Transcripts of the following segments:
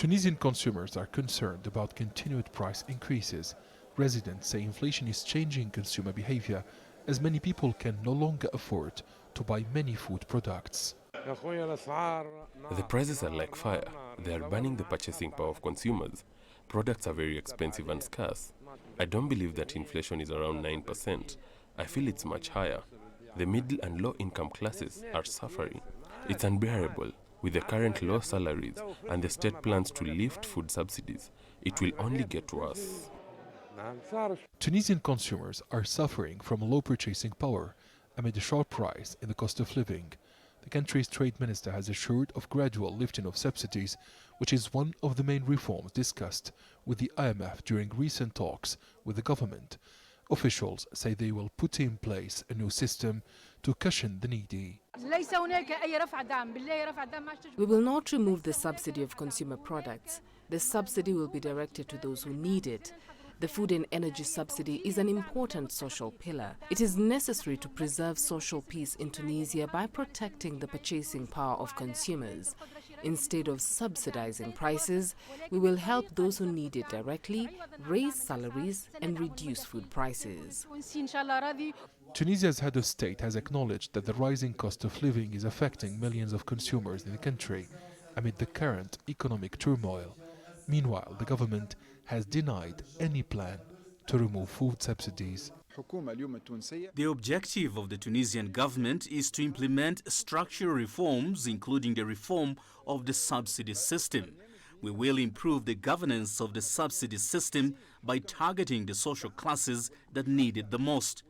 Tunisian consumers are concerned about continued price increases. Residents say inflation is changing consumer behavior as many people can no longer afford to buy many food products. The prices are like fire. They are burning the purchasing power of consumers. Products are very expensive and scarce. I don't believe that inflation is around 9%. I feel it's much higher. The middle and low income classes are suffering. It's unbearable. With the current low salaries and the state plans to lift food subsidies, it will only get worse. Tunisian consumers are suffering from low purchasing power amid a sharp rise in the cost of living. The country's trade minister has assured of gradual lifting of subsidies, which is one of the main reforms discussed with the IMF during recent talks with the government. Officials say they will put in place a new system to cushion the needy. We will not remove the subsidy of consumer products. The subsidy will be directed to those who need it. The food and energy subsidy is an important social pillar. It is necessary to preserve social peace in Tunisia by protecting the purchasing power of consumers. Instead of subsidizing prices, we will help those who need it directly, raise salaries and reduce food prices. Tunisia's head of state has acknowledged that the rising cost of living is affecting millions of consumers in the country amid the current economic turmoil. Meanwhile, the government has denied any plan to remove food subsidies. The objective of the Tunisian government is to implement structural reforms, including the reform of the subsidy system. We will improve the governance of the subsidy system by targeting the social classes that need it the most.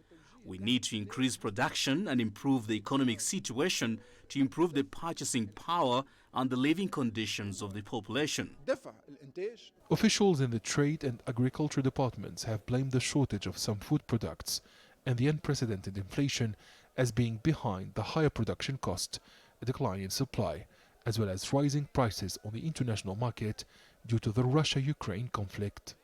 We need to increase production and improve the economic situation to improve the purchasing power and the living conditions of the population. Officials in the trade and agriculture departments have blamed the shortage of some food products and the unprecedented inflation as being behind the higher production cost, a decline in supply, as well as rising prices on the international market due to the Russia-Ukraine conflict.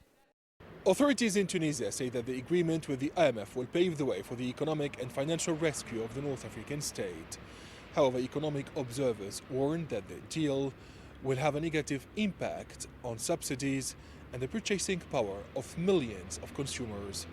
Authorities in Tunisia say that the agreement with the IMF will pave the way for the economic and financial rescue of the North African state. However, economic observers warn that the deal will have a negative impact on subsidies and the purchasing power of millions of consumers.